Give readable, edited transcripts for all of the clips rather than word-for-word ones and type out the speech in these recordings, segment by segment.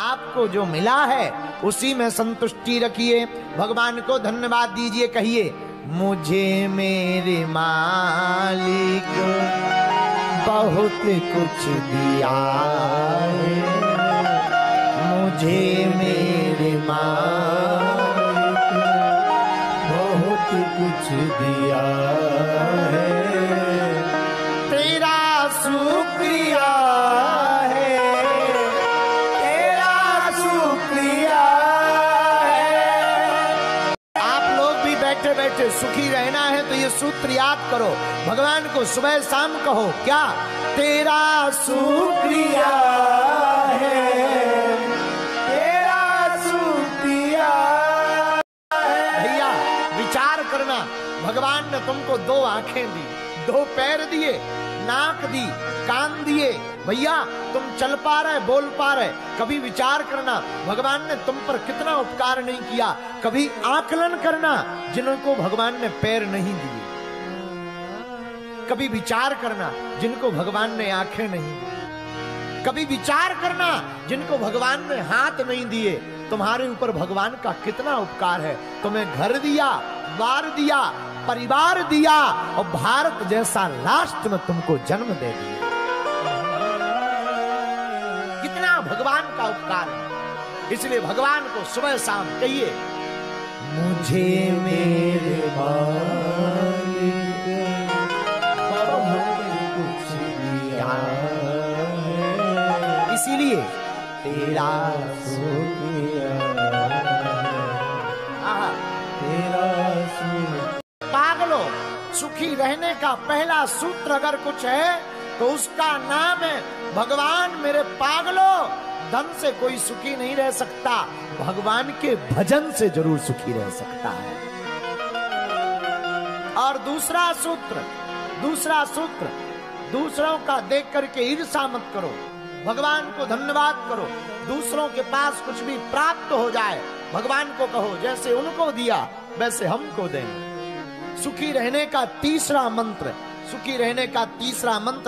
आपको जो मिला है उसी में संतुष्टि रखिए, भगवान को धन्यवाद दीजिए। कहिए, मुझे मेरे मालिक बहुत कुछ दिया है, मुझे मेरे मालिक बहुत कुछ दिया है, तेरा शुक्रिया है, तेरा शुक्रिया है। आप लोग भी बैठे बैठे सुखी रहना है तो ये सूत्र याद करो, भगवान को सुबह शाम कहो, क्या? तेरा शुक्रिया है, तेरा शुक्रिया है। भैया विचार करना, भगवान ने तुमको 2 आंखें दी, 2 पैर दिए, नाक दी, कान दिए। भैया तुम चल पा रहे, बोल पा रहे, कभी विचार करना भगवान ने तुम पर कितना उपकार नहीं किया। कभी आकलन करना जिनको भगवान ने पैर नहीं दिए, कभी विचार करना जिनको भगवान ने आंखें नहीं दी, कभी विचार करना जिनको भगवान ने हाथ नहीं दिए। तुम्हारे ऊपर भगवान का कितना उपकार है। तुम्हें घर दिया, द्वार दिया, परिवार दिया और भारत जैसा राष्ट्र में तुमको जन्म दे दिया। कितना भगवान का उपकार है। इसलिए भगवान को सुबह शाम कहिए, मुझे मेरे मालिक बहुत कुछ दिया है, इसीलिए तेरा शुक्रिया, तेरा शुक्रिया। पागलों, सुखी रहने का पहला सूत्र अगर कुछ है तो उसका नाम है भगवान। मेरे पागलों, धन से कोई सुखी नहीं रह सकता, भगवान के भजन से जरूर सुखी रह सकता है। और दूसरा सूत्र, दूसरों का देख करके ईर्ष्या मत करो, भगवान को धन्यवाद करो। दूसरों के पास कुछ भी प्राप्त हो जाए, भगवान को कहो जैसे उनको दिया वैसे हमको दें। सुखी रहने का तीसरा मंत्र,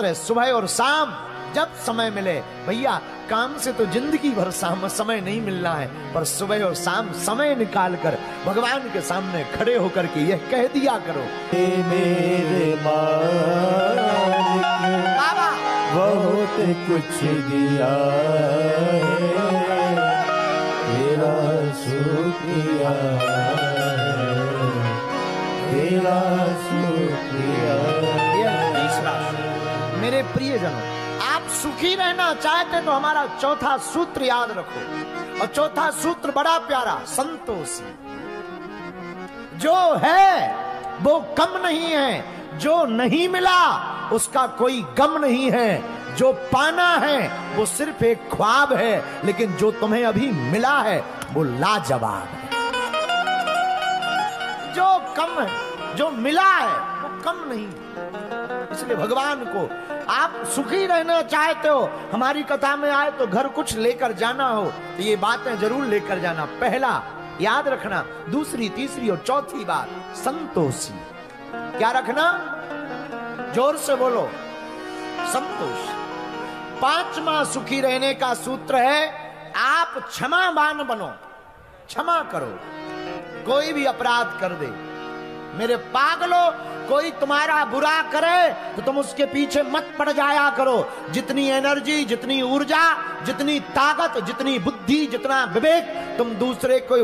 है सुबह और शाम जब समय मिले। भैया काम से तो जिंदगी भर समय नहीं मिलना है, पर सुबह और शाम समय निकाल कर भगवान के सामने खड़े होकर के यह कह दिया करो, मेरे मालिक बाबा बहुत कुछ दिया है, तेरा शुक्रिया है, तेरा शुक्रिया। मेरे प्रियजनों, आप सुखी रहना चाहते तो हमारा चौथा सूत्र याद रखो। और चौथा सूत्र बड़ा प्यारा, संतोषी। जो है वो कम नहीं है, जो नहीं मिला उसका कोई गम नहीं है, जो पाना है वो सिर्फ एक ख्वाब है, लेकिन जो तुम्हें अभी मिला है वो लाजवाब है। जो कम है, जो मिला है वो कम नहीं। इसलिए भगवान को आप सुखी रहना चाहते हो, हमारी कथा में आए तो घर कुछ लेकर जाना हो तो ये बातें जरूर लेकर जाना। पहला याद रखना, दूसरी, तीसरी और चौथी बात संतोषी। क्या रखना? जोर से बोलो, संतोष। पांचवा सुखी रहने का सूत्र है, आप क्षमावान बनो, क्षमा करो। कोई भी अपराध कर दे, मेरे पागलों, कोई तुम्हारा बुरा करे तो तुम उसके पीछे मत पड़ जाया करो। जितनी एनर्जी, जितनी ऊर्जा, जितनी ताकत, जितनी बुद्धि, जितना विवेक तुम दूसरे को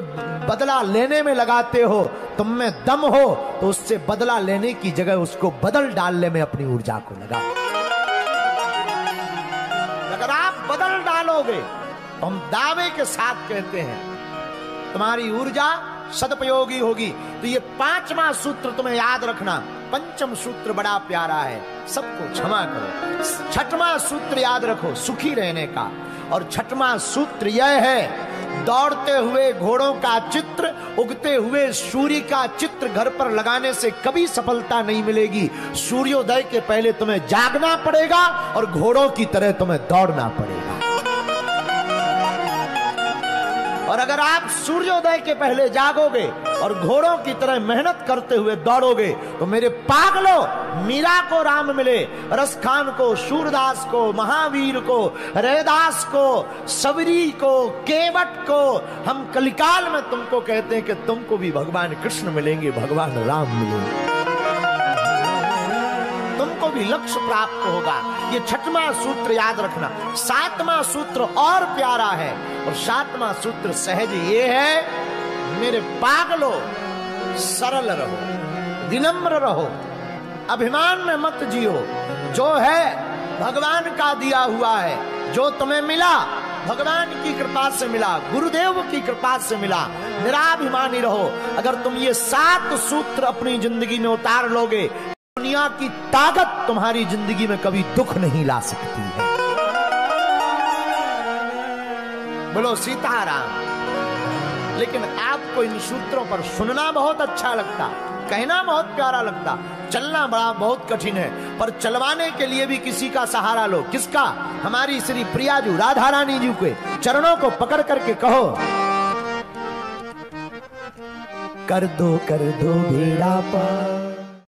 बदला लेने में लगाते हो, तुम में दम हो तो उससे बदला लेने की जगह उसको बदल डालने में अपनी ऊर्जा को लगा। अगर आप बदल डालोगे तो हम दावे के साथ कहते हैं तुम्हारी ऊर्जा सदुपयोगी होगी। तो ये पांचवा सूत्र तुम्हें याद रखना। पंचम सूत्र बड़ा प्यारा है, सबको क्षमा करो। छठवां सूत्र याद रखो सुखी रहने का, और छठवां सूत्र यह है, दौड़ते हुए घोड़ों का चित्र, उगते हुए सूर्य का चित्र घर पर लगाने से कभी सफलता नहीं मिलेगी। सूर्योदय के पहले तुम्हें जागना पड़ेगा और घोड़ों की तरह तुम्हें दौड़ना पड़ेगा। और अगर आप सूर्योदय के पहले जागोगे और घोड़ों की तरह मेहनत करते हुए दौड़ोगे तो मेरे पागलों, मीरा को राम मिले, रसखान को, सूरदास को, महावीर को, रैदास को, सबरी को, केवट को, हम कलिकाल में तुमको कहते हैं कि तुमको भी भगवान कृष्ण मिलेंगे, भगवान राम मिलेंगे, तुमको भी लक्ष्य प्राप्त होगा। ये 6वां सूत्र याद रखना। 7वां सूत्र और प्यारा है, और 7वां सूत्र सहज ये है, मेरे पागलो सरल रहो, विनम्र रहो, अभिमान में मत जियो। जो है भगवान का दिया हुआ है, जो तुम्हें मिला भगवान की कृपा से मिला, गुरुदेव की कृपा से मिला, निराभिमानी रहो। अगर तुम ये 7 सूत्र अपनी जिंदगी में उतार लोगे, दुनिया की ताकत तुम्हारी जिंदगी में कभी दुख नहीं ला सकती है। बोलो सीताराम। लेकिन आपको इन सूत्रों पर सुनना बहुत अच्छा लगता, कहना बहुत प्यारा लगता, चलना बड़ा बहुत कठिन है, पर चलवाने के लिए भी किसी का सहारा लो। किसका? हमारी श्री प्रिया जी राधा रानी जी के चरणों को पकड़ करके कहो, कर दो बेड़ा पार,